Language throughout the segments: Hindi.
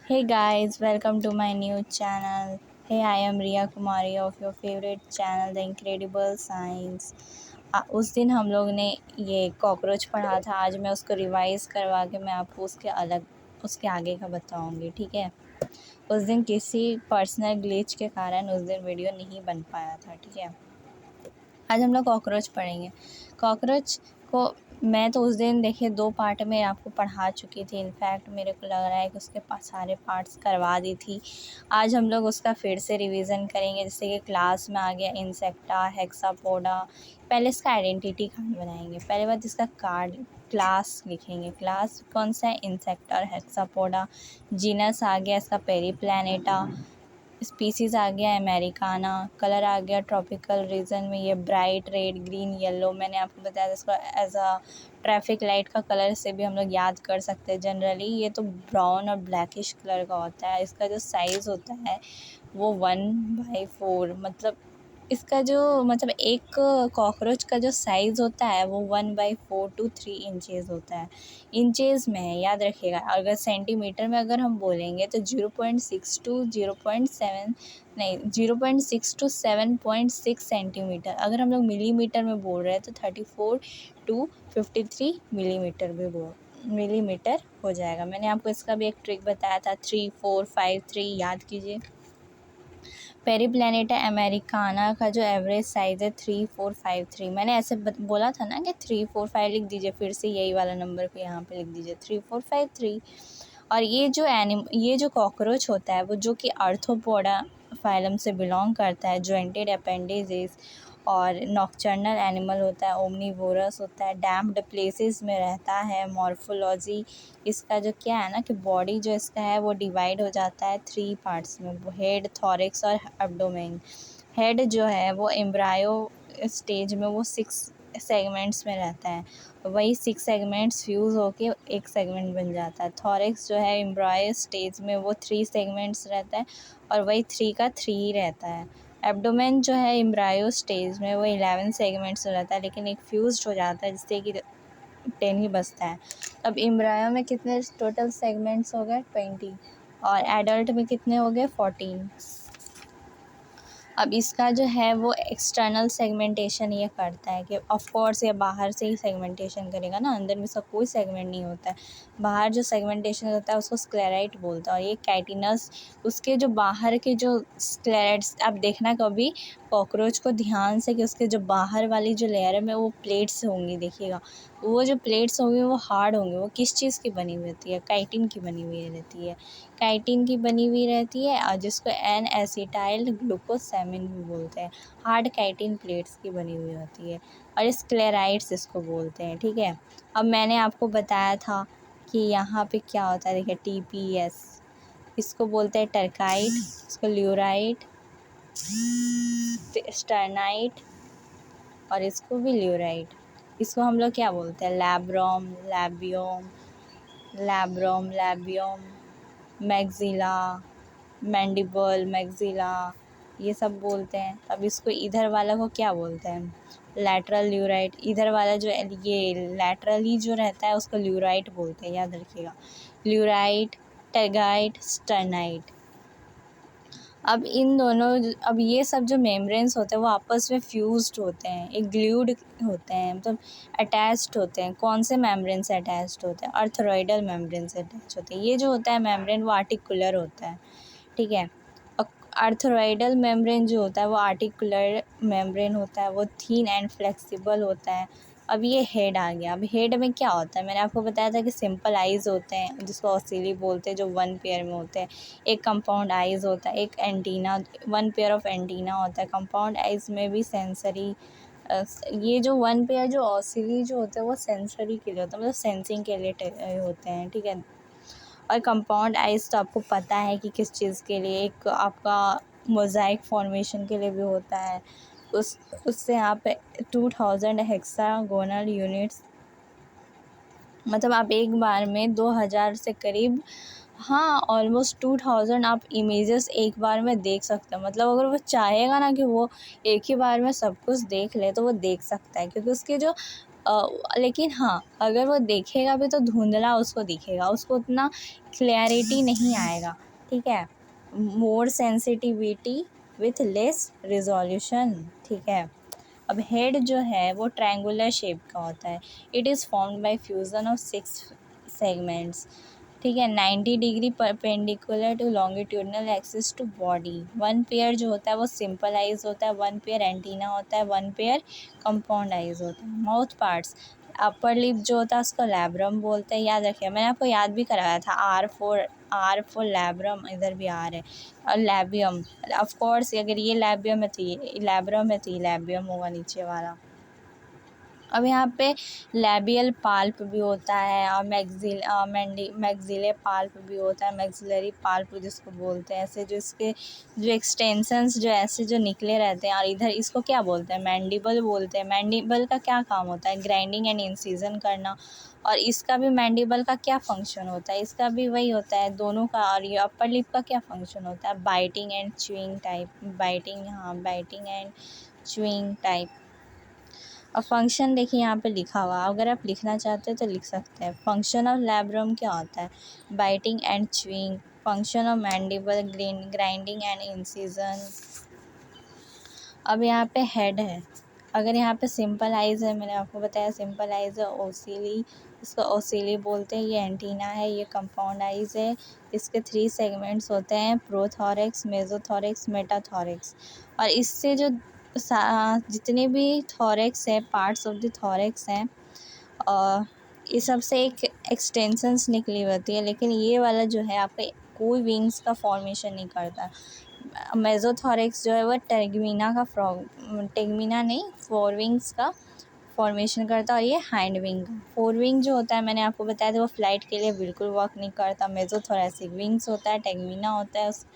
Hey guys, welcome to my new channel. Hey, I am Riya Kumari of your favorite channel, The Incredible Science. उस दिन हम लोग ने ये कॉकरोच पढ़ा था, आज मैं उसको रिवाइज़ करवा के मैं आपको उसके आगे का बताऊंगी, ठीक है। उस दिन किसी पर्सनल ग्लिच के कारण उस दिन वीडियो नहीं बन पाया था, ठीक है। आज हम लोग कॉकरोच पढ़ेंगे। कॉकरोच को मैं तो उस दिन देखिए 2 पार्ट में आपको पढ़ा चुकी थी। इनफैक्ट मेरे को लग रहा है कि उसके सारे पार्ट्स करवा दी थी। आज हम लोग उसका फिर से रिवीजन करेंगे, जैसे कि क्लास में आ गया इंसेक्टा, हेक्सापोडा। पहले इसका आइडेंटिटी कार्ड बनाएंगे, पहले बात इसका कार्ड क्लास लिखेंगे। क्लास कौन सा है? इंसेक्टा और हेक्सापोडा। जीनस आ गया इसका पेरीप्लैनेटा। स्पीसीज़ आ गया अमेरिकाना। कलर आ गया ट्रॉपिकल रीजन में ये ब्राइट रेड, ग्रीन, येलो। मैंने आपको बताया था इसको एज अ ट्रैफिक लाइट का कलर से भी हम लोग याद कर सकते हैं। जनरली ये तो ब्राउन और ब्लैकिश कलर का होता है। इसका जो साइज़ होता है वो 1/4, मतलब इसका जो मतलब एक कॉकरोच का जो साइज़ होता है वो 1/4 to 3 इंचेस होता है। इंचेस में है, याद रखिएगा। अगर सेंटीमीटर में अगर हम बोलेंगे तो 0.6 to 0.7 नहीं 0.6 to 7.6 सेंटीमीटर। अगर हम लोग मिलीमीटर में बोल रहे हैं तो 34 to 53 मिलीमीटर हो जाएगा। मैंने आपको इसका भी एक ट्रिक बताया था, 3 4 5 3 याद कीजिए। पेरीप्लैनेटा अमेरिकाना का जो एवरेज साइज़ है 3453। मैंने ऐसे बोला था ना कि 345 लिख दीजिए, फिर से यही वाला नंबर को यहाँ पे लिख दीजिए 3453। और ये जो कॉकरोच होता है वो जो कि आर्थ्रोपोडा फाइलम से बिलोंग करता है, जॉइंटेड अपेंडिजेस और नॉकटर्नल एनिमल होता है, ओमनीवोरस होता है, डैम्प्ड प्लेसेस में रहता है। मॉर्फोलॉजी इसका जो क्या है ना कि बॉडी जो इसका है वो डिवाइड हो जाता है 3 पार्ट्स में, हेड, थॉरिक्स और एब्डोमेन। हेड जो है वो एम्ब्रायो स्टेज में वो 6 सेगमेंट्स में रहता है, वही 6 सेगमेंट्स फ्यूज़ होके एक सेगमेंट बन जाता है। थॉरिक्स जो है एम्ब्रायो स्टेज में वो 3 सेगमेंट्स रहता है और वही 3 का 3 ही रहता है। एब्डोमेन जो है एम्ब्रायो स्टेज में वो 11 सेगमेंट्स रहता है, लेकिन एक फ्यूज्ड हो जाता है जिससे कि 10 ही बचता है। अब एम्ब्रायो में कितने टोटल सेगमेंट्स हो गए? 20। और एडल्ट में कितने हो गए? 14। अब इसका जो है वो एक्सटर्नल सेगमेंटेशन ये करता है कि ऑफ कोर्स ये बाहर से ही सेगमेंटेशन करेगा ना, अंदर में इसका कोई सेगमेंट नहीं होता है। बाहर जो सेगमेंटेशन होता है उसको स्क्लेराइट बोलता है। और ये कैटिनस उसके जो बाहर के जो स्क्लेराइट्स, आप देखना कभी कॉकरोच को ध्यान से कि उसके जो बाहर वाली जो लेयर में वो प्लेट्स होंगी, देखिएगा वो जो प्लेट्स होंगी वो हार्ड होंगे। वो किस चीज़ की बनी हुई होती है? काइटिन की बनी हुई रहती है। काइटिन की बनी हुई रहती है और जिसको एन एसिटाइल ग्लूकोसामिन भी बोलते हैं। हार्ड काइटिन प्लेट्स की बनी हुई होती है और स्क्लेराइड्स इसको बोलते हैं, ठीक है। अब मैंने आपको बताया था कि यहाँ पे क्या होता है, देखिए TPS, इसको बोलते हैं टर्काइट, इसको ल्यूराइट, स्टर्नाइट और इसको भी ल्यूराइट। इसको हम लोग क्या बोलते हैं? लैब्रोम, लैबियम, मैक्सिला, मैंडिबल, मैक्सिला, ये सब बोलते हैं। अब इसको इधर वाला को क्या बोलते हैं? लैटरल ल्यूराइट। इधर वाला जो ये लैटरली जो रहता है उसको ल्यूराइट बोलते हैं, याद रखिएगा। ल्यूराइट, टेगाइट, स्टर्नाइट। अब ये सब जो मेम्ब्रेन्स होते हैं वो आपस में फ्यूज्ड होते हैं, एक ग्लूड होते हैं, मतलब अटैच्ड होते हैं। कौन से मेम्ब्रेन से अटैच्ड होते हैं? आर्थ्रोइडल मेम्ब्रेन से अटैच होते हैं। ये जो होता है मेम्ब्रेन वो आर्टिकुलर होता है, ठीक है। आर्थ्रोइडल मेम्ब्रेन जो होता है वो आर्टिकुलर मेम्ब्रेन होता है, वो थीन एंड फ्लेक्सिबल होता है। अब ये हेड आ गया। अब हेड में क्या होता है? मैंने आपको बताया था कि सिंपल आइज़ होते हैं जिसको ऑसिली बोलते हैं, जो 1 पेयर में होते हैं। एक कंपाउंड आइज़ होता है, एक एंटीना, 1 पेयर ऑफ एंटीना होता है। कंपाउंड आइज़ में भी सेंसरी, ये जो 1 पेयर जो ऑसिली जो होते हैं वो सेंसरी के लिए होता है, मतलब सेंसिंग के लिए होते हैं, ठीक है। और कंपाउंड आइज़ तो आपको पता है कि किस चीज़ के लिए, एक आपका मोज़ाइक फॉर्मेशन के लिए भी होता है। उससे यहाँ पे 2000 हेक्सागोनल यूनिट्स, मतलब आप एक बार में 2000 से करीब, हाँ ऑलमोस्ट 2000 आप इमेजेस एक बार में देख सकते हैं। मतलब अगर वो चाहेगा ना कि वो एक ही बार में सब कुछ देख ले तो वो देख सकता है, क्योंकि उसके जो लेकिन हाँ, अगर वो देखेगा भी तो धुंधला उसको दिखेगा, उसको उतना क्लैरिटी नहीं आएगा, ठीक है। मोर सेंसिटिविटी विथ लेस रिजोल्यूशन, ठीक है। अब हेड जो है वो ट्रायंगुलर शेप का होता है। It is formed by fusion of 6 segments, ठीक है। 90 degree perpendicular to longitudinal axis to body. One pair जो होता है वो सिंपल आइज होता है, वन पेयर एंटीना होता है, वन पेयर कंपाउंड आइज होता है। माउथ पार्ट्स, अपर लिप जो होता है उसको लैब्रम बोलते हैं, याद रखिए, मैंने आपको याद भी कराया था। आर फोर लैब्रम, इधर भी आर है, और लैबियम, ऑफ कोर्स अगर ये लैबियम है तो ये लैब्रम है तो ये लैबियम होगा नीचे वाला। अब यहाँ पे लैबियल पाल्प भी होता है, और मैक्सिले पाल्प भी होता है, मैक्सिलरी पाल्प जिसको बोलते हैं। ऐसे जो इसके जो एक्सटेंशंस जो ऐसे जो निकले रहते हैं, और इधर इसको क्या बोलते हैं, मैंडिबल बोलते हैं। मैंडिबल का क्या काम होता है, ग्राइंडिंग एंड इंसिजन करना। और इसका भी मैंडिबल का क्या फंक्शन होता है, इसका भी वही होता है दोनों का। और ये अपर लिप का क्या फंक्शन होता है, biting and chewing type, biting and chewing type. अब फंक्शन देखिए यहाँ पे लिखा हुआ, अगर आप लिखना चाहते हो तो लिख सकते हैं। फंक्शन ऑफ लैब्रम क्या होता है, biting and chewing. Function of mandible, grinding and incision. अब यहाँ पे हेड है, अगर यहाँ पे सिंपल आइज़ है, मैंने आपको बताया सिंपल आइज़ है, ओसिली, इसको ओसिली बोलते हैं। ये एंटीना है, ये कंपाउंड आइज़ है। इसके 3 सेगमेंट्स होते हैं, प्रोथोरैक्स, मेसोथोरैक्स, मेटाथोरैक्स। और इससे जो जितने भी थोरैक्स है, पार्ट्स ऑफ द थोरैक्स हैं, इस सब से एक एक्सटेंशंस निकली होती है, लेकिन ये वाला जो है आपका कोई विंग्स का फॉर्मेशन नहीं करता। मेसोथोरैक्स जो है वो टेगमिना नहीं, फोर विंग्स का फॉर्मेशन करता है। और ये हाइंड विंग का, फोर विंग जो होता है मैंने आपको बताया था वो फ्लाइट के लिए बिल्कुल वर्क नहीं करता। मेसोथोरैसिक विंग्स होता है, टेगमिना होता है उस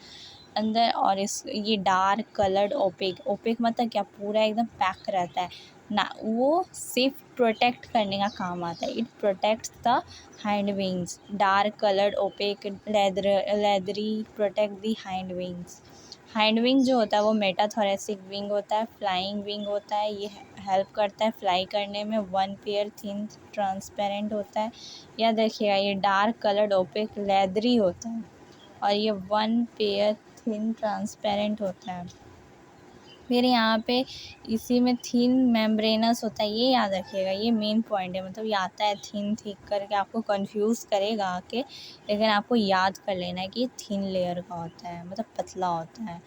अंदर। और इस ये डार्क कलर्ड ओपेक मतलब क्या, पूरा एकदम पैक रहता है ना, वो सिर्फ प्रोटेक्ट करने का काम आता है। It protects the hind wings. Dark coloured opaque leathery protect the hind wings. Hind wing जो होता है वो मेटाथोरेसिक विंग होता है, फ्लाइंग विंग होता है। ये हेल्प करता है फ्लाई करने में। वन पेयर थिन ट्रांसपेरेंट होता है, या देखिएगा ये डार्क कलर्ड ओपेक लेदरी होता है, और ये वन पेयर थिन ट्रांसपेरेंट होता है। फिर यहाँ पे इसी में थिन मेम्ब्रेनस होता है, ये याद रखिएगा, ये मेन पॉइंट है। मतलब ये आता है थिन थिक करके, आपको कंफ्यूज करेगा आके, लेकिन आपको याद कर लेना है कि ये थिन लेयर का होता है, मतलब पतला होता है।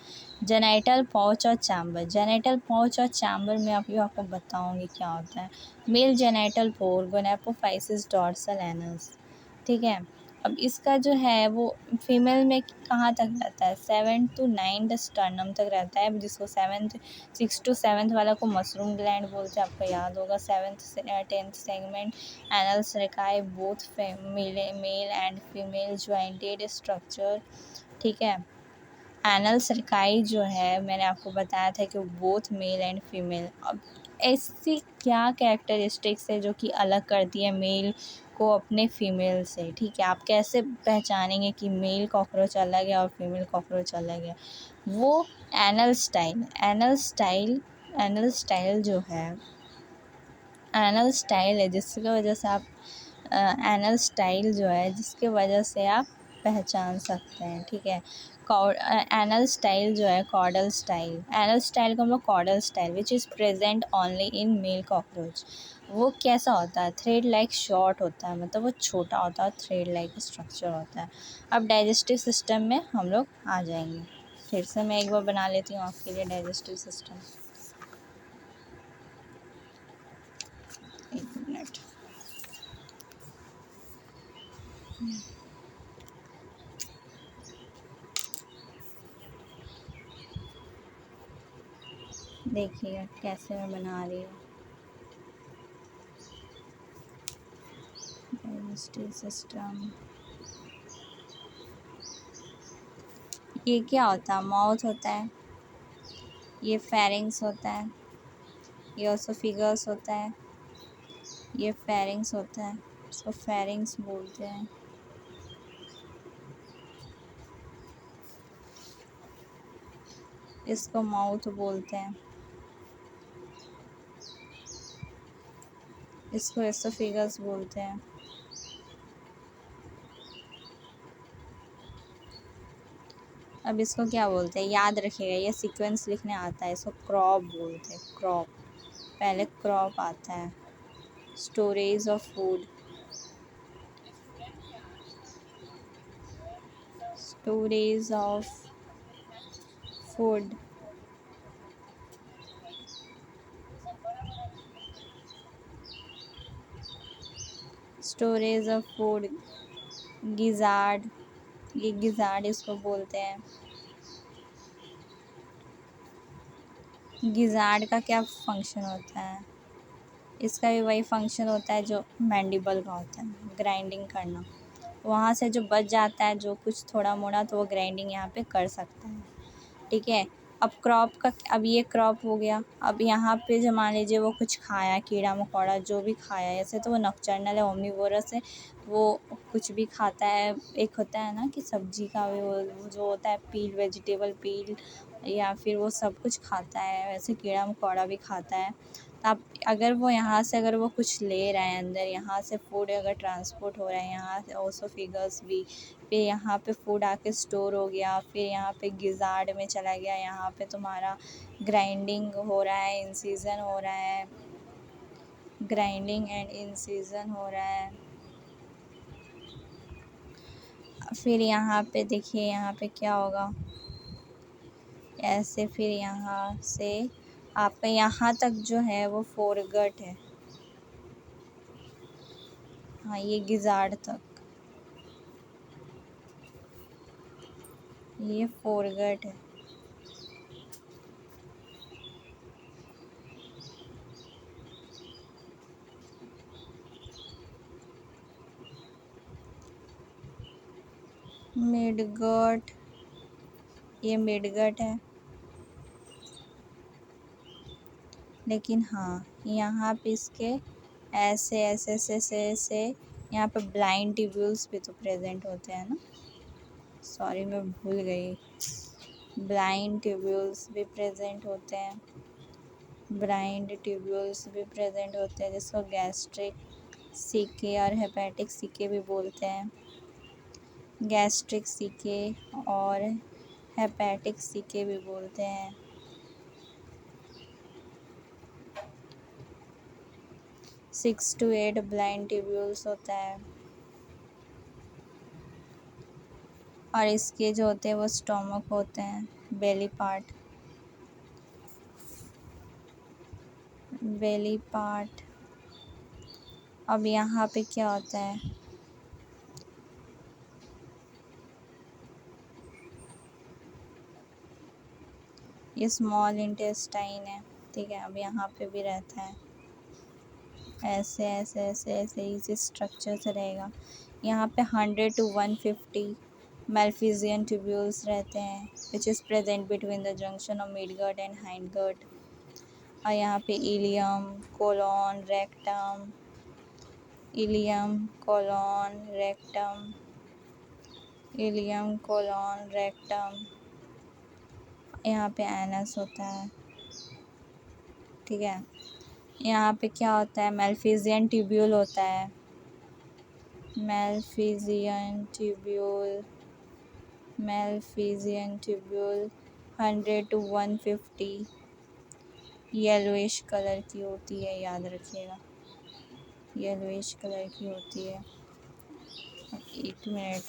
जेनाइटल पाउच और चैम्बर, जेनाइटल पाउच और चैम्बर में आपको बताऊँगी क्या होता है। Male genital pore, gonapophysis dorsal anus, ठीक है। अब इसका जो है वो फीमेल में कहाँ तक रहता है, 7 to 9 स्टर्नम तक रहता है, जिसको 6 to 7 वाला को मशरूम ग्लैंड बोलते हैं, आपको याद होगा। 7th 10th segment anal cerci, both male and female jointed structure, ठीक है। एनल सर्काई जो है मैंने आपको बताया था कि बोथ मेल एंड फीमेल। अब ऐसी क्या कैरेक्टरिस्टिक्स है जो कि अलग करती है मेल को अपने फीमेल से, ठीक है। आप कैसे पहचानेंगे कि मेल कॉकरोच अलग है और फीमेल कॉकरोच अलग है, वो एनल स्टाइल जो है, एनल स्टाइल है जिसकी वजह से आप एनल स्टाइल जो है जिसके वजह से आप पहचान सकते हैं, ठीक है। एनल स्टाइल जो है कॉर्डल स्टाइल, एनल स्टाइल को हम लोग caudal style which is present only in male cockroach. वो कैसा होता है, थ्रेड लाइक शॉर्ट होता है, मतलब वो छोटा होता है, थ्रेड लाइक स्ट्रक्चर होता है। अब डाइजेस्टिव सिस्टम में हम लोग आ जाएंगे, फिर से मैं एक बार बना लेती हूँ आपके लिए डाइजेस्टिव सिस्टम। एक मिनट, देखिएगा कैसे मैं बना रही हूँ डाइजेस्टिव सिस्टम। ये क्या होता है, माउथ होता है, ये फेरिंग्स होता है, ये ओसोफिगस होता है, ये फेरिंग्स होता है, इसको फेरिंग्स बोलते हैं। इसको माउथ बोलते हैं। इसको एसोफेगस बोलते हैं। अब इसको क्या बोलते हैं याद रखिएगा, ये सीक्वेंस लिखने आता है, इसको क्रॉप बोलते हैं, क्रॉप। पहले क्रॉप आता है, storage of food, storage of food, storage of food, gizzard, ये गिजार्ड इसको बोलते हैं। गिजार्ड का क्या फंक्शन होता है? इसका भी वही फंक्शन होता है जो मैंडिबल का होता है, ग्राइंडिंग करना। वहाँ से जो बच जाता है जो कुछ थोड़ा मोड़ा, तो वो ग्राइंडिंग यहाँ पे कर सकता है, ठीक है। अब क्रॉप का, अब ये क्रॉप हो गया। अब यहाँ पे जो मान लीजिए वो कुछ खाया, कीड़ा मकोड़ा जो भी खाया, ऐसे तो वो नॉकटर्नल है, ओमनीवोरस है, वो कुछ भी खाता है। एक होता है ना कि सब्जी का वो जो होता है पील, वेजिटेबल पील, या फिर वो सब कुछ खाता है, वैसे कीड़ा मकोड़ा भी खाता है। तो अब अगर वो यहाँ से अगर वो कुछ ले रहा है अंदर, यहाँ से फूड अगर ट्रांसपोर्ट हो रहा है, यहाँ से ओसोफेगस भी, फिर यहाँ पे फूड आके स्टोर हो गया, फिर यहाँ पे गिजार्ड में चला गया, यहाँ पे तुम्हारा ग्राइंडिंग हो रहा है, इंसीजन हो रहा है, ग्राइंडिंग एंड इंसीजन हो रहा है। फिर यहाँ पे देखिए यहाँ पे क्या होगा, ऐसे फिर यहाँ से आपका यहाँ तक जो है वो फोरगट है, हाँ ये गिजार्ड तक, ये फोरगट है। मिडगट, ये मिडगट है। लेकिन हाँ यहाँ पे इसके ऐसे ऐसे ऐसे ऐसे ऐसे यहाँ पे ब्लाइंड ट्यूब्यूल्स भी तो प्रेजेंट होते हैं ना, सॉरी मैं भूल गई, ब्लाइंड ट्यूब्यूल्स भी प्रेजेंट होते हैं, ब्लाइंड ट्यूब्यूल्स भी प्रेजेंट होते हैं, जिसको गैस्ट्रिक सीके और हेपेटिक सीके भी बोलते हैं। गैस्ट्रिक सीके और हेपेटिक सीके भी बोलते हैं। 6 to 8 ब्लाइंड ट्यूब्यूल्स होता है, और इसके जो होते हैं वो स्टोमक होते हैं, बेली पार्ट, बेली पार्ट। अब यहाँ पे क्या होता है, ये स्मॉल इंटेस्टाइन है, ठीक है। अब यहाँ पे भी रहता है, ऐसे ऐसे ऐसे ऐसे इसी स्ट्रक्चर से रहेगा। यहाँ पे 100 to 150 मेल्फिजियन ट्यूब्यूल्स रहते हैं, which is present between the junction of midgut and hindgut. और यहाँ पे ileum, colon, rectum, ileum, colon, rectum, ileum, colon, rectum, यहाँ पे एनस होता है, ठीक है। यहाँ पे क्या होता है, मेल्फिजियन ट्यूब्यूल होता है, Malpighian tubule, Malpighian tubule 100 to 150 yellowish colour की होती है, याद रखिएगा, येलोइश कलर की होती है। एक मिनट,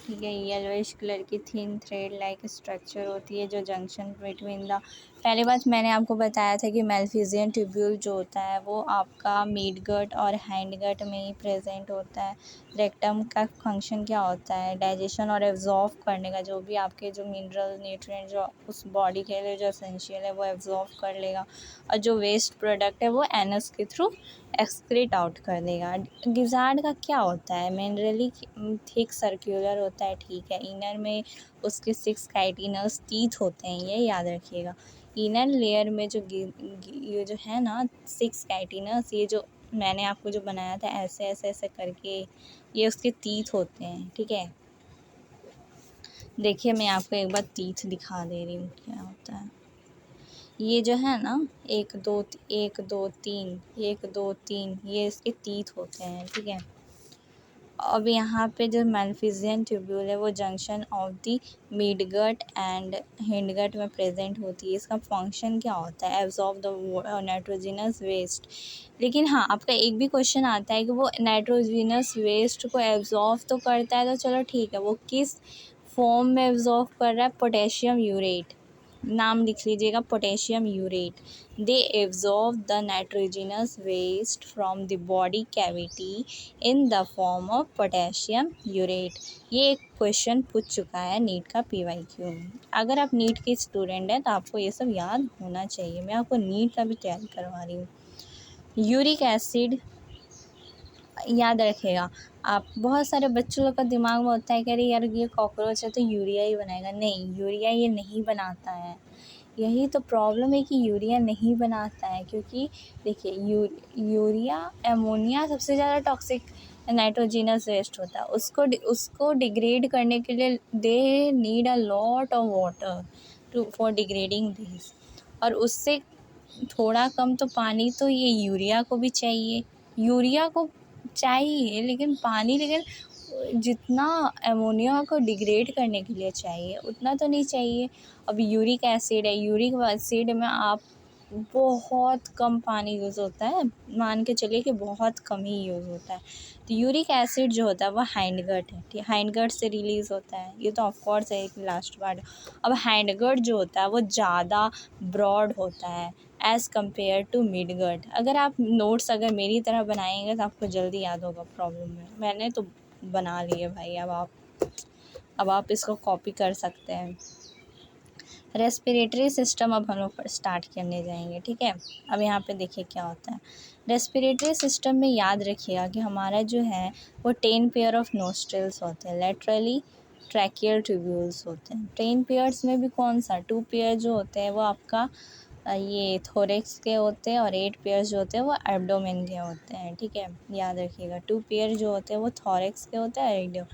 ठीक है। येलोइश कलर की थिन थ्रेड लाइक स्ट्रक्चर होती है जो जंक्शन बिटवीन द, पहली बात मैंने आपको बताया था कि मेल्फिजियन ट्यूब्यूल जो होता है वो आपका मिड गट और हैंड गट में ही प्रेजेंट होता है। रेक्टम का फंक्शन क्या होता है, डाइजेशन और एब्जॉर्व करने का, जो भी आपके जो मिनरल न्यूट्रिएंट जो उस बॉडी के लिए जो एसेंशियल है वो एब्जॉर्व कर लेगा, और जो वेस्ट प्रोडक्ट है वो एनस के थ्रू एक्सक्रीट आउट कर देगा। गिजार्ड का क्या होता है, मिनरली थिक सर्कुलर होता है, ठीक है। इनर में उसके 6 काइटिनस टीथ होते हैं, ये याद रखिएगा। इनर लेयर में जो ये जो है ना 6 काइटिनस, ये जो मैंने आपको जो बनाया था ऐसे ऐसे ऐसे करके, ये उसके टीथ होते हैं, ठीक है। देखिए मैं आपको एक बार टीथ दिखा दे रही हूँ क्या होता है। ये जो है ना, एक दो तीन, एक दो तीन, ये इसके टीथ होते हैं, ठीक है। अब यहाँ पे जो मैलफिजियन ट्यूब्यूल है वो junction of the midgut and hindgut में प्रेजेंट होती है। इसका फंक्शन क्या होता है? Absorb the nitrogenous waste. लेकिन हाँ, आपका एक भी क्वेश्चन आता है कि वो नाइट्रोजिनस वेस्ट को एब्जॉर्ब तो करता है, तो चलो ठीक है, वो किस फॉर्म में एब्जॉर्ब कर रहा है? पोटेशियम यूरेट, नाम लिख लीजिएगा, potassium urate. They absorb the nitrogenous waste from the body cavity in the form of potassium urate. ये एक क्वेश्चन पूछ चुका है नीट का PYQ में। अगर आप नीट के स्टूडेंट हैं तो आपको ये सब याद होना चाहिए। मैं आपको नीट का भी तैयारी करवा रही हूँ। यूरिक एसिड याद रखिएगा आप। बहुत सारे बच्चों लोग का दिमाग में होता है कि अरे यार ये कॉकरोच है तो यूरिया ही बनाएगा। नहीं, यूरिया ये नहीं बनाता है। यही तो प्रॉब्लम है कि यूरिया नहीं बनाता है, क्योंकि देखिए यूरिया अमोनिया सबसे ज़्यादा टॉक्सिक नाइट्रोजिनस वेस्ट होता है। उसको डिग्रेड करने के लिए they need a lot of water to for degrading this. और उससे थोड़ा कम तो पानी तो ये यूरिया को भी चाहिए। यूरिया को चाहिए लेकिन पानी, लेकिन जितना अमोनिया को डिग्रेड करने के लिए चाहिए उतना तो नहीं चाहिए। अब यूरिक एसिड है, यूरिक एसिड में आप बहुत कम पानी यूज़ होता है, मान के चलिए कि बहुत कम ही यूज़ होता है। तो यूरिक एसिड जो होता है वो हाइंडगट है, ठीक है, हाइंडगट से रिलीज़ होता है। ये तो ऑफकोर्स है, एक लास्ट पार्ट। अब हाइंडगट जो होता है वो ज़्यादा ब्रॉड होता है एज़ कम्पेयर टू मिडगट। अगर आप नोट्स अगर मेरी तरह बनाएंगे तो आपको जल्दी याद होगा प्रॉब्लम में। मैंने तो बना लिए भाई, अब आप इसको कॉपी कर सकते हैं। रेस्पिरेटरी सिस्टम अब हम लोग स्टार्ट करने जाएंगे, ठीक है। अब यहाँ पे देखिए क्या होता है। रेस्पिरेटरी सिस्टम में याद रखिएगा कि हमारा जो है वो 10 पेयर ऑफ नोस्ट्रल्स होते हैं, लेटरली ट्रैकियल ट्यूब्यूल्स होते हैं। 10 पेयर्स में भी कौन सा 2 पेयर जो होते हैं वो आपका ये थोरेक्स के होते हैं, और 8 पेयर जो होते हैं वो एब्डोमेन के होते हैं, ठीक है। याद रखिएगा 2 पेयर जो होते हैं वो थोरेक्स के होते हैं, एब्डोमेन।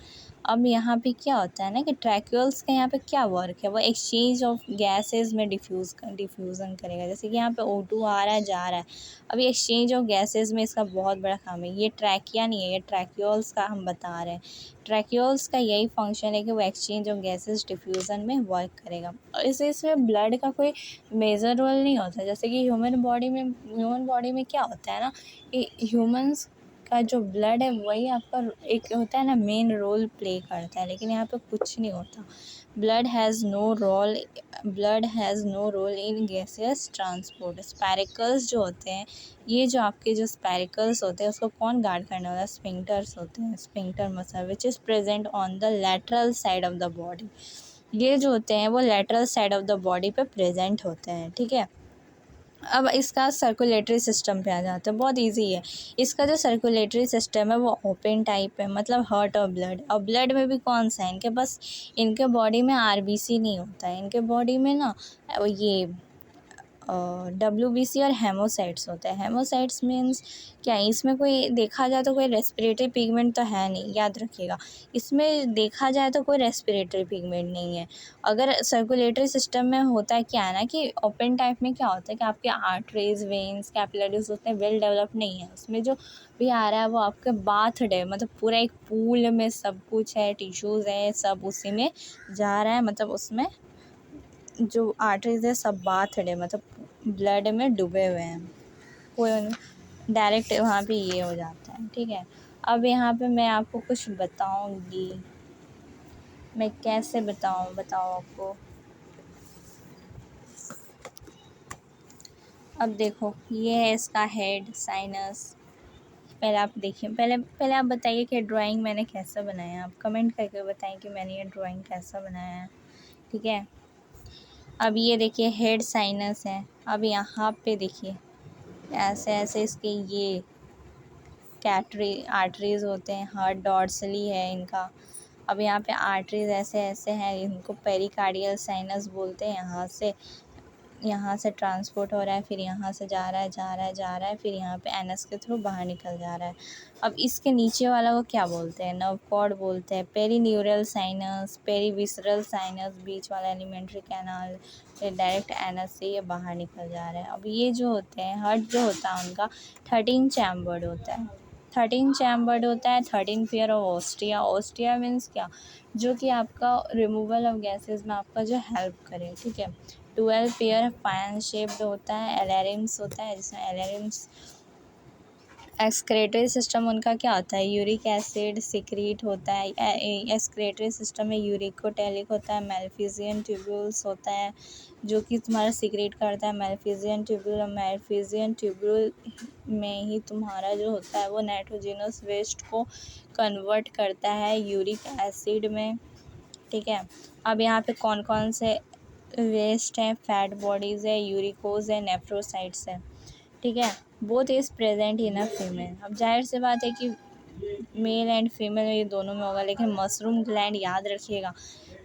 अब यहाँ पे क्या होता है ना कि ट्रैक्यूल्स का यहाँ पे क्या वर्क है? वो एक्सचेंज ऑफ गैसेस में डिफ्यूज़न करेगा। जैसे कि यहाँ पे O2 आ रहा है, जा रहा है। अभी एक्सचेंज ऑफ गैसेस में इसका बहुत बड़ा काम है। ये ट्रैकिया नहीं है, ये ट्रैक्यूल्स का हम बता रहे हैं। ट्रैक्यूल्स का यही फंक्शन है कि वो एक्सचेंज ऑफ गैसेस डिफ्यूज़न में वर्क करेगा। और इसमें ब्लड का कोई मेजर रोल नहीं होता। जैसे कि ह्यूमन बॉडी में क्या होता है ना कि ह्यूमंस का जो ब्लड है वही आपका एक होता है ना, मेन रोल प्ले करता है। लेकिन यहाँ पे कुछ नहीं होता। Blood has no role in gaseous transport. Spiracles जो होते हैं, ये जो आपके जो स्पाइरिकल्स होते हैं उसको कौन गार्ड करने वाला है? स्फिंक्टर्स होते हैं, sphincter muscle which is present on the lateral side of the body. ये जो होते हैं वो lateral side of the body पे प्रेजेंट होते हैं, ठीक है। अब इसका सर्कुलेटरी सिस्टम पे आ जाते हैं। बहुत इजी है। इसका जो सर्कुलेटरी सिस्टम है वो ओपन टाइप है, मतलब हार्ट और ब्लड। और ब्लड में भी कौन सा है इनके पास? इनके बॉडी में RBC नहीं होता है। इनके बॉडी में ना ये WBC और हेमोसाइट्स होता है। हेमोसाइट्स मीन्स क्या है? इसमें कोई देखा जाए तो कोई रेस्पिरेटरी पिगमेंट तो है नहीं, याद रखिएगा। इसमें देखा जाए तो कोई रेस्पिरेटरी पिगमेंट नहीं है। अगर सर्कुलेटरी सिस्टम में होता है क्या है ना कि ओपन टाइप में क्या होता है कि आपके आर्टरीज, वेन्स, कैपिलरीज होते हैं, वेल डेवलप नहीं है। उसमें जो भी आ रहा है वो आपके बाथड है, मतलब पूरा एक पूल में सब कुछ है, टिश्यूज़ है, सब उसी में जा रहा है। मतलब उसमें जो आर्टरीज है सब बाथड है, मतलब ब्लड में डूबे हुए हैं। कोई डायरेक्ट वहाँ पे ये हो जाता है, ठीक है। अब यहाँ पे मैं आपको कुछ बताऊँगी। मैं कैसे बताओ आपको। अब देखो ये है इसका हेड, साइनस। पहले आप देखिए, पहले आप बताइए कि ड्राइंग मैंने कैसा बनाया। आप कमेंट करके बताएं कि मैंने ये ड्राइंग कैसा बनाया है, ठीक है। अब ये देखिए हेड, साइनस है। अब यहाँ पे देखिए ऐसे ऐसे इसके ये आर्टरीज होते हैं, हार्ट डॉर्सली है इनका। अब यहाँ पे आर्टरीज ऐसे ऐसे हैं, इनको पेरिकार्डियल साइनस बोलते हैं। यहाँ से यहाँ से ट्रांसपोर्ट हो रहा है, फिर यहाँ से जा रहा है जा रहा है जा रहा है, फिर यहाँ पे एनस के थ्रू बाहर निकल जा रहा है। अब इसके नीचे वाला को क्या बोलते हैं? नर्व कॉर्ड बोलते हैं, पेरीन्यूरल साइनस, पेरीविसरल साइनस, बीच वाला एलिमेंट्री कैनाल, फिर डायरेक्ट एनस से ये बाहर निकल जा रहा है। अब ये जो होते हैं हार्ट जो होता है उनका 13 चैम्बर्ड होता है, 13 चैम्बर्ड होता है, 13 pair of ostia. Ostia means क्या? जो कि आपका रिमूवल ऑफ गैसेस में आपका जो हेल्प करे, ठीक है। 12 पेयर फैन शेप्ड होता है, एलरिम्स होता है, जिसमें एलरिम्स एक्सक्रेटरी सिस्टम उनका क्या होता है? यूरिक एसिड सिक्रीट होता है। एक्सक्रेटरी सिस्टम में यूरिकोटेलिक होता है, मेलफिजियन ट्यूब्यूल्स होता है जो कि तुम्हारा सिक्रीट करता है मेलफिजियन ट्यूब्यूल, और मेलफिजियन ट्यूब्यूल में ही तुम्हारा जो होता है वो नाइट्रोजिनस वेस्ट को कन्वर्ट करता है यूरिक एसिड में, ठीक है। अब यहाँ पे कौन कौन से वेस्ट हैं? फैट बॉडीज़ है, यूरिकोज है, नेफ्रोसाइट्स है, ठीक है। Both is present in a female. अब जाहिर सी बात है कि मेल एंड फीमेल ये दोनों में होगा, लेकिन मशरूम ग्लैंड याद रखिएगा,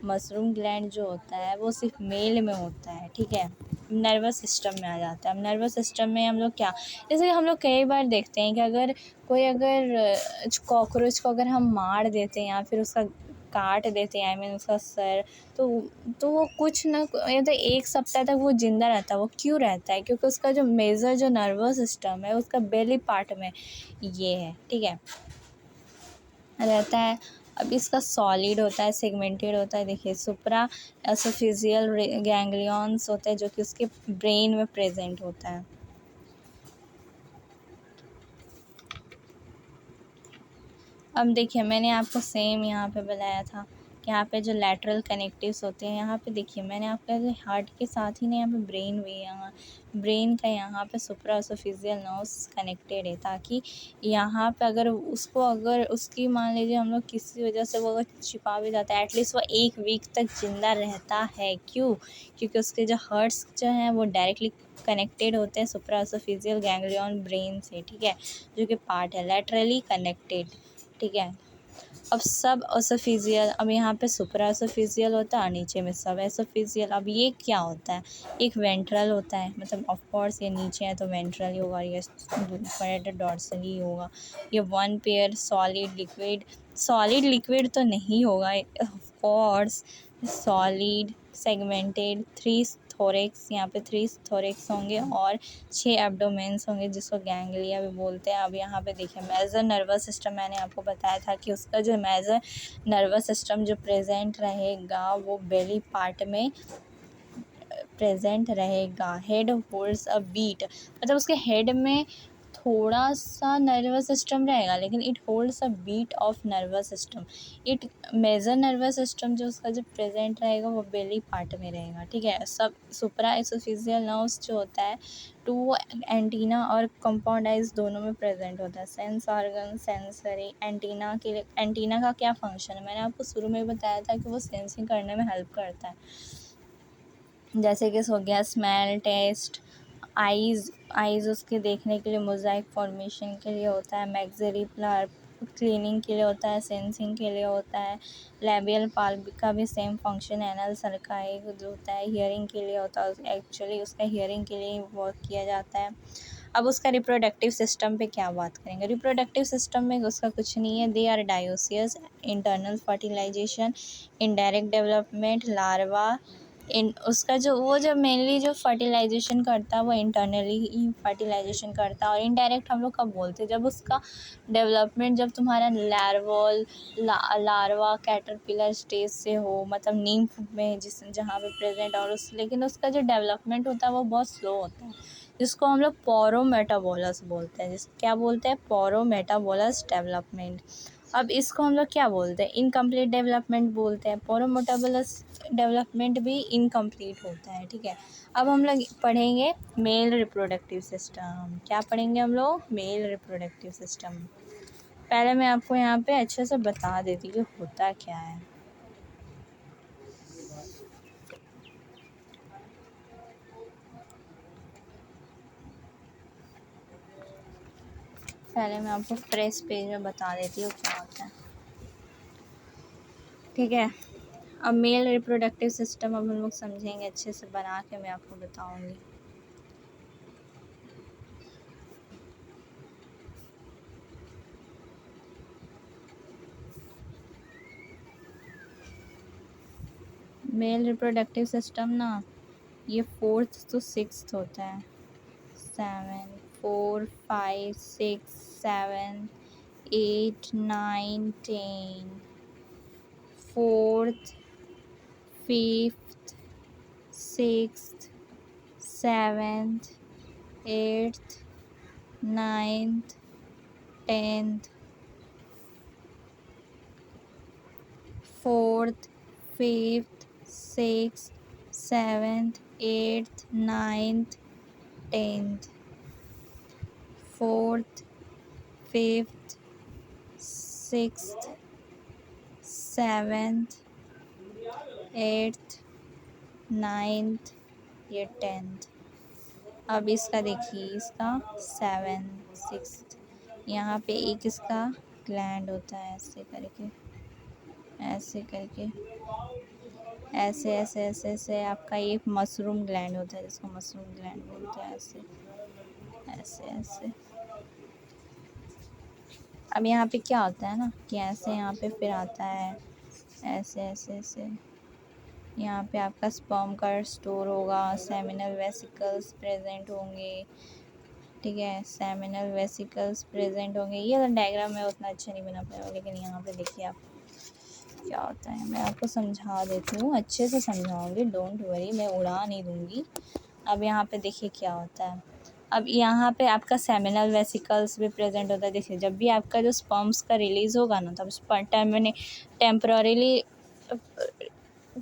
मशरूम ग्लैंड जो होता है वो सिर्फ मेल में होता है, ठीक है। नर्वस सिस्टम में आ जाता है। अब नर्वस सिस्टम में हम लोग क्या, जैसे हम लोग कई बार देखते हैं कि अगर कॉकरोच को अगर हम मार देते हैं या फिर उसका काट देते हैं, आई मीन उसका सर, तो वो कुछ ना या तो 1 सप्ताह तक वो ज़िंदा रहता है। वो क्यों रहता है? क्योंकि उसका जो मेजर जो नर्वस सिस्टम है उसका बेली पार्ट में ये है, ठीक है, रहता है। अब इसका सॉलिड होता है, सेगमेंटेड होता है। देखिए सुप्रा एसोफिजियल गैंग्लियंस होते हैं जो कि उसके ब्रेन में प्रेजेंट होता है। अब देखिए मैंने आपको सेम यहाँ पे बताया था कि यहाँ पे जो लैटरल कनेक्टिव्स होते हैं, यहाँ पे देखिए मैंने आपको हार्ट के साथ ही ना यहाँ पे ब्रेन भी, यहाँ ब्रेन का यहाँ पे सुप्रासोफिजियल नर्व्स कनेक्टेड है, ताकि यहाँ पे अगर उसकी मान लीजिए हम लोग किसी वजह से वो अगर छिपा भी जाता है, एटलीस्ट वो 1 वीक तक जिंदा रहता है। क्यों? क्योंकि उसके जो हर्ट्स जो हैं वो डायरेक्टली कनेक्टेड होते हैं सुप्रासोफिजियल गैंग्लियन ब्रेन से, ठीक है, जो कि पार्ट है लैटरली कनेक्टेड, ठीक है। अब सब एसोफिजियल, अब यहाँ पे सुपरा एसोफिजियल होता है और नीचे में सब एसोफिजियल। अब ये क्या होता है? एक वेंट्रल होता है, मतलब ऑफ कोर्स ये नीचे है तो वेंट्रल ही होगा, ये ऊपर डॉर्सल ही होगा। ये 1 पेयर सॉलिड लिक्विड तो नहीं होगा of course, solid segmented, 3 thorax, यहाँ पे 3 थोरेक्स होंगे और 6 एब्डोमेन्स होंगे जिसको गैंग्लिया भी बोलते हैं। अब यहाँ पे देखिए मेजर नर्वस सिस्टम, मैंने आपको बताया था कि उसका जो मेजर नर्वस सिस्टम जो प्रेजेंट रहेगा वो बेली पार्ट में प्रेजेंट रहेगा। हेड होल्ड्स अ बीट, मतलब उसके हेड में थोड़ा सा नर्वस सिस्टम रहेगा, लेकिन it holds a bit of nervous system. It major nervous system जो उसका जो प्रेजेंट रहेगा वो बेली पार्ट में रहेगा, ठीक है। सब सुप्रा एसोफिजियल नर्व्स जो होता है 2 एंटीना और कंपाउंड आइज दोनों में प्रेजेंट होता है। सेंस ऑर्गन, सेंसरी, एंटीना के लिए, एंटीना का क्या फंक्शन है? मैंने आपको शुरू में बताया था कि वो सेंसिंग करने में हेल्प करता है, जैसे कि हो गया स्मेल, टेस्ट। आइज़ उसके देखने के लिए, मोज़ाइक फॉर्मेशन के लिए होता है। मैक्सिलरी क्लीनिंग के लिए होता है, सेंसिंग के लिए होता है। लेबियल पाल्प का भी सेम फंक्शन, एनल सर्काई जो होता है हियरिंग के लिए होता है, एक्चुअली उसका हियरिंग के लिए वर्क किया जाता है। अब उसका रिप्रोडक्टिव सिस्टम पे क्या बात करेंगे? रिप्रोडक्टिव सिस्टम में उसका कुछ नहीं है। They are dioecious, internal fertilisation, indirect development, larva. इन उसका जो वो जो मेनली जो फर्टिलाइजेशन करता है वो इंटरनली ही फर्टिलाइजेशन करता है, और इनडायरेक्ट हम लोग कब बोलते हैं? जब उसका डेवलपमेंट, जब तुम्हारा लार्वा कैटरपिलर स्टेज से हो, मतलब नीम्फ में जहाँ पे प्रेजेंट, और लेकिन उसका जो डेवलपमेंट होता है वो बहुत स्लो होता है, जिसको हम लोग पोरोमेटाबोलस बोलते हैं। क्या बोलते हैं? पोरोमेटाबोलस डेवलपमेंट। अब इसको हम लोग क्या बोलते हैं? इनकम्प्लीट डेवलपमेंट बोलते हैं। पोरोमेटाबोलस डेवलपमेंट भी इनकम्प्लीट होता है, ठीक है। अब हम लोग पढ़ेंगे मेल रिप्रोडक्टिव सिस्टम। क्या पढ़ेंगे हम लोग? Male reproductive system. पहले मैं आपको यहाँ पे अच्छे से बता देती कि होता क्या है। पहले मैं आपको फ्रेश पेज में बता देती हूँ क्या होता है, ठीक है। अब मेल रिप्रोडक्टिव सिस्टम अब हम लोग समझेंगे अच्छे से, बना के मैं आपको बताऊंगी। मेल रिप्रोडक्टिव सिस्टम ना, ये 4th to 6th होता है। 7 4 5 6 7 8 9 10, 4th 5th 6th 7th 8th 9th 10th, 4th 5th 6th 7th 8th 9th 10th, 4th 5th 6th 7th 8th 9th, ये 10th। अब इसका देखिए, इसका 7th 6th, यहाँ पे एक इसका ग्लैंड होता है, ऐसे करके ऐसे करके ऐसे ऐसे ऐसे ऐसे आपका ये मशरूम ग्लैंड होता है, जिसको मशरूम ग्लैंड बोलते हैं। ऐसे ऐसे ऐसे। अब यहाँ पे क्या होता है ना कि ऐसे यहाँ पे फिर आता है ऐसे ऐसे ऐसे। यहाँ पे आपका स्पर्म का स्टोर होगा, सेमिनल वेसिकल्स प्रेजेंट होंगे, ठीक है, सेमिनल वेसिकल्स प्रेजेंट होंगे। ये डायग्राम में उतना अच्छा नहीं बना पाया, लेकिन यहाँ पे देखिए आप क्या होता है। मैं आपको समझा देती हूँ, अच्छे से समझाऊंगी, डोंट वरी, मैं उड़ा नहीं दूँगी। अब यहाँ पे देखिए क्या होता है। अब यहाँ पे आपका सेमिनल वेसिकल्स भी प्रेजेंट होता है। देखिए, जब भी आपका जो स्पर्म्स का रिलीज़ होगा ना, तब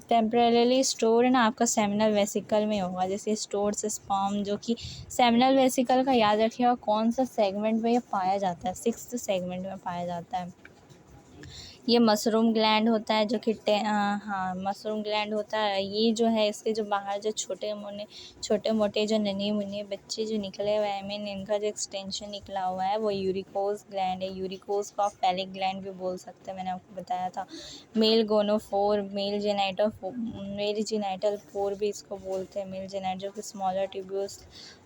टेम्पररीली स्टोर है ना आपका सेमिनल वेसिकल में होगा। जैसे स्टोर से स्पर्म, जो कि सेमिनल वेसिकल का याद रखिएगा कौन सा सेगमेंट में ये पाया जाता है, 6th सेगमेंट में पाया जाता है। ये मशरूम ग्लैंड होता है, जो कि हाँ मशरूम ग्लैंड होता है। ये जो है, इसके जो बाहर जो छोटे मोटे जो नन्हे मुन्ने बच्चे जो निकले हुए हैं, मीन इनका जो एक्सटेंशन निकला हुआ है, वो यूरिकोज ग्लैंड है। यूरिकोज को आप फैलिक ग्लैंड भी बोल सकते हैं, मैंने आपको बताया था। मेल गोनोफोर, मेल जेनाइटल फोर भी इसको बोलते हैं। मेल जेनाइट जो कि स्मॉलर ट्यूब्यूल्स,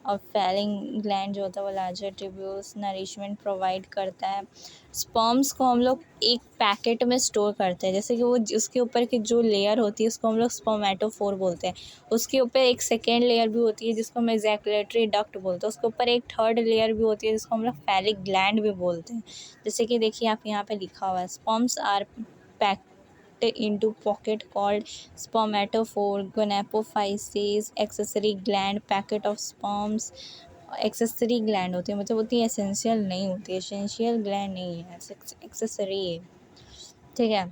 और फैलिंग ग्लैंड जो होता है वो लार्जर ट्यूब्यूल्स नरिशमेंट प्रोवाइड करता है। स्पर्म्स को हम लोग एक पैकेट में स्टोर करते हैं, जैसे कि वो उसके ऊपर की जो लेयर होती है उसको हम लोग स्पर्मेटोफोर बोलते हैं। उसके ऊपर एक सेकेंड लेयर भी होती है जिसको हम एजैकुलेटरी डक्ट बोलते हैं। उसके ऊपर एक थर्ड लेयर भी होती है जिसको हम लोग फैलिक ग्लैंड भी बोलते हैं। जैसे कि देखिए आप यहाँ पे लिखा हुआ है, sperms are packed into pocket called spermatophore, gonapophyses, accessory gland, packet of sperms। Accessory gland होती है, मतलब उतनी एसेंशियल नहीं होती है, एसेंशियल ग्लैंड नहीं है, एक्सेसरी है, ठीक है।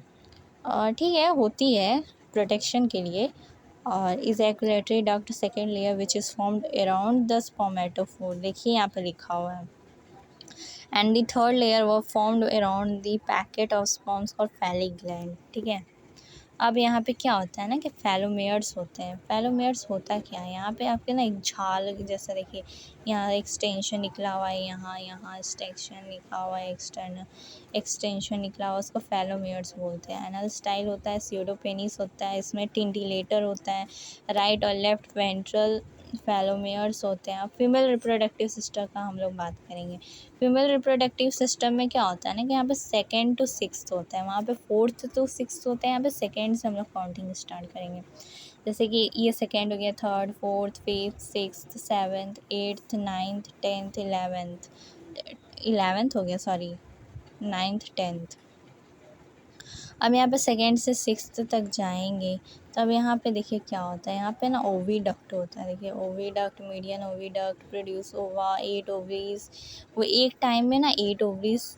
और ठीक है, होती है प्रोटेक्शन के लिए। और ejaculatory duct second layer which is formed around the spermatophore, देखिए यहाँ पे लिखा हुआ है। एंड द थर्ड लेयर वो formed around the packet of sperms और फैलिक ग्लैंड, ठीक है। अब यहाँ पे क्या होता है ना कि फेलोमेयर्स होते हैं। फेलोमेयर्स होता क्या है, यहाँ पे आपके ना एक झाल जैसा, देखिए यहाँ एक्सटेंशन निकला हुआ है, यहाँ एक्सटेंशन निकला हुआ है, एक्सटेंशन निकला हुआ, उसको फेलोमेयर्स बोलते हैं। एनल स्टाइल होता है, स्यूडोपेनिस होता है, इसमें टिंटिलेटर होता है, राइट और लेफ्ट वेंट्रल फेलोमेयर्स होते हैं। अब फीमेल रिप्रोडक्टिव सिस्टम का हम लोग बात करेंगे। फीमेल रिप्रोडक्टिव सिस्टम में क्या होता है ना कि यहाँ पे 2nd to 6th होता है, वहाँ पे 4th to 6th होता है, यहाँ पे 2nd से हम लोग काउंटिंग स्टार्ट करेंगे। जैसे कि ये 2nd हो गया, 3rd 4th 5th 6th 7th 8th 9th 10th 11th हो गया, सॉरी 9th 10th। अब यहाँ पे 2nd से 6th तक जाएंगे, तब यहाँ पे देखिए क्या होता है। यहाँ पे ना ओवीडक्ट होता है, देखिए ओवीडक्ट, मीडियन ओवीडक्ट प्रोड्यूस ओवा 8 ओवरीज। वो एक टाइम में ना 8 ओवरीज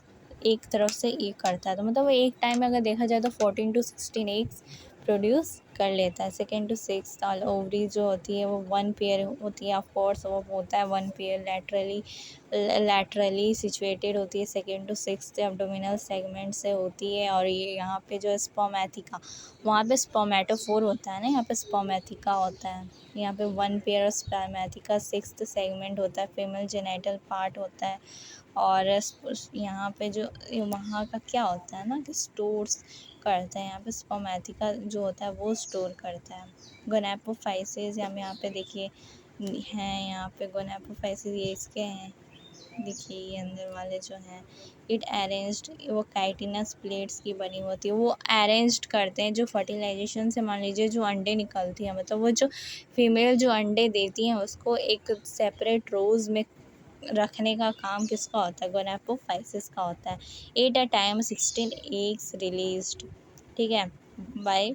एक तरफ से एक करता है, तो मतलब वो एक टाइम में अगर देखा जाए तो 14 to 16 एग्स प्रोड्यूस कर लेता है। 2nd to 6th ओवरीज जो होती है वो 1 पेयर होती है, ऑफकोर्स वो होता है 1 पेयर, लैटरली सिचुएटेड होती है। 2nd to 6th abdominal segment से होती है। और ये यहाँ पे जो स्पर्मेथिका, वहाँ पे स्पर्मेटोफोर होता है ना, यहाँ पे स्पर्मेथिका होता है। यहाँ पे 1 pair of spermatheca 6th segment होता है, फीमेल जेनिटल पार्ट होता है। और यहाँ पे जो वहाँ का क्या होता है ना कि स्टोर्स, करता है, यहाँ पे स्पर्मेटिका जो होता है वो स्टोर करता है। गोनापोफाइसिस यहाँ पे देखिए हैं, यहाँ पे गोनापोफाइसिस ये इसके हैं, देखिए ये अंदर वाले जो हैं। इट अरेंज्ड, वो काइटिनस प्लेट्स की बनी होती है, वो अरेंज्ड करते हैं जो फर्टिलाइजेशन से, मान लीजिए जो अंडे निकलती हैं, मतलब वो जो फीमेल जो अंडे देती हैं उसको एक सेपरेट रोज़ में रखने का काम किसका होता है, गोनापोफाइसिस का होता है। 8 at टाइम 16 एग्स रिलीज्ड, ठीक है, बाय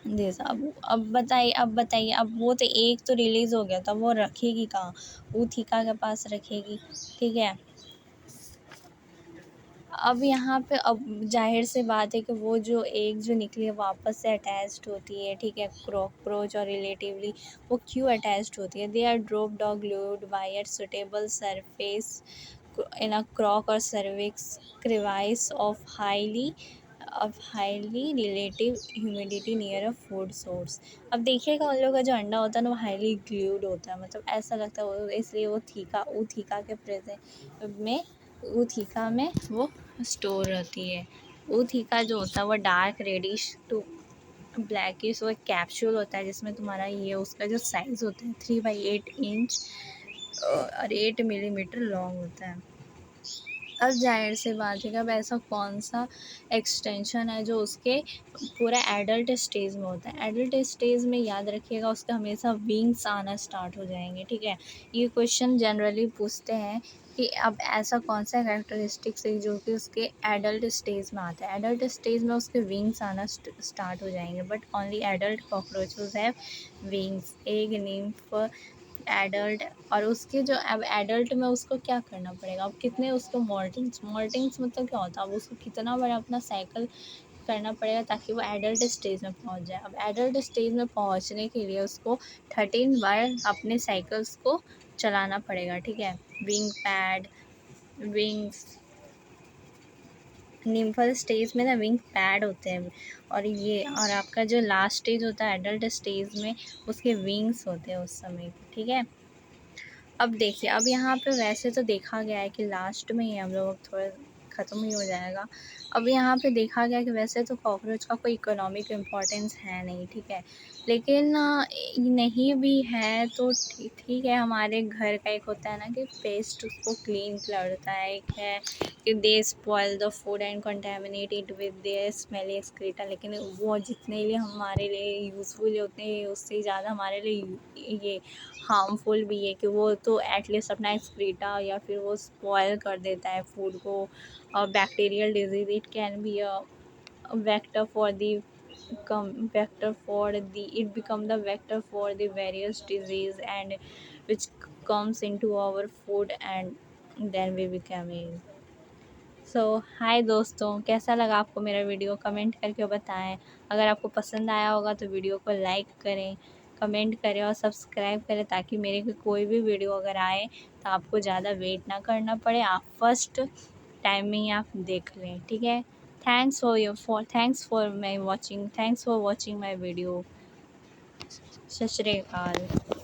दिस। अब बताइए अब वो तो एक तो रिलीज़ हो गया था, वो रखेगी कहाँ, ऊथिका के पास रखेगी, ठीक है। अब यहाँ पे अब जाहिर सी बात है कि वो जो एक जो निकली है वापस से अटैच्ड होती है, ठीक है, कॉकरोच और रिलेटिवली वो क्यों अटैच्ड होती है, they are drop dog glued by at suitable surface in a crack or cervix crevice of highly relative humidity near a food source. अब देखिएगा उन लोगों का जो अंडा होता है ना वो हाईली ग्लूड होता है, मतलब ऐसा लगता है वो, इसलिए वो ऊथिका के प्रेजेंट में ऊथिका में वो स्टोर रहती है। ऊथिका जो होता है वो डार्क रेडिश टू ब्लैकिश, वो एक कैप्सूल होता है जिसमें तुम्हारा ये उसका जो साइज़ होता है 3/8 इंच और 8 मिलीमीटर लॉन्ग होता है। अब जाहिर सी बात है कि अब ऐसा कौन सा एक्सटेंशन है जो उसके पूरा एडल्ट स्टेज में होता है। एडल्ट स्टेज में याद रखिएगा उसके हमेशा विंग्स आना स्टार्ट हो जाएंगे, ठीक है। ये क्वेश्चन जनरली पूछते हैं कि अब ऐसा कौन सा कैरेक्टरिस्टिक्स है जो कि उसके एडल्ट स्टेज में आता है। एडल्ट स्टेज में उसके विंग्स आना स्टार्ट हो जाएंगे, but only adult cockroaches have wings, egg nymph adult. और उसके जो अब एडल्ट में उसको क्या करना पड़ेगा, अब कितने उसको मोल्टिंग्स मतलब क्या होता है, अब उसको कितना बड़ा अपना साइकिल करना पड़ेगा ताकि वो एडल्ट स्टेज में पहुंच जाए। अब एडल्ट स्टेज में पहुंचने के लिए उसको 13 बार अपने साइकिल्स को चलाना पड़ेगा, ठीक है। Wing pad, wings, nymphal stage में ना विंग पैड होते हैं, और ये और आपका जो लास्ट स्टेज होता है एडल्ट स्टेज में उसके विंग्स होते हैं उस समय, ठीक है। अब देखिए अब यहाँ पे वैसे तो देखा गया है कि लास्ट में ही हम लोग थोड़ा ख़त्म ही हो जाएगा। अब यहाँ पे देखा गया कि वैसे तो कॉकरोच का कोई इकोनॉमिक इम्पोर्टेंस है नहीं, ठीक है, लेकिन नहीं भी है तो ठीक है। हमारे घर का एक होता है ना कि पेस्ट उसको क्लीन करता है, एक है कि they spoil the food and contaminate it with their smelly excreta, लेकिन वो जितने लिए हमारे लिए यूज़फुल होते हैं उससे ज़्यादा हमारे लिए ये हार्मफुल भी है कि वो तो एटलीस्ट अपना एक्सक्रीटा या फिर वो स्पॉयल कर देता है फूड को। और bacterial disease, it can be a vector for the it become the vector for the various disease and which comes into our food and then we become ill। सो हाय दोस्तों, कैसा लगा आपको मेरा वीडियो, कमेंट करके बताएं। अगर आपको पसंद आया होगा तो वीडियो को लाइक करें, कमेंट करें और सब्सक्राइब करें ताकि मेरे कोई भी वीडियो अगर आए तो आपको ज़्यादा वेट ना करना पड़े, आप फर्स्ट टाइम में ही आप देख लें, ठीक है। Thanks for my watching, thanks for watching my video. सत श्री अकाल।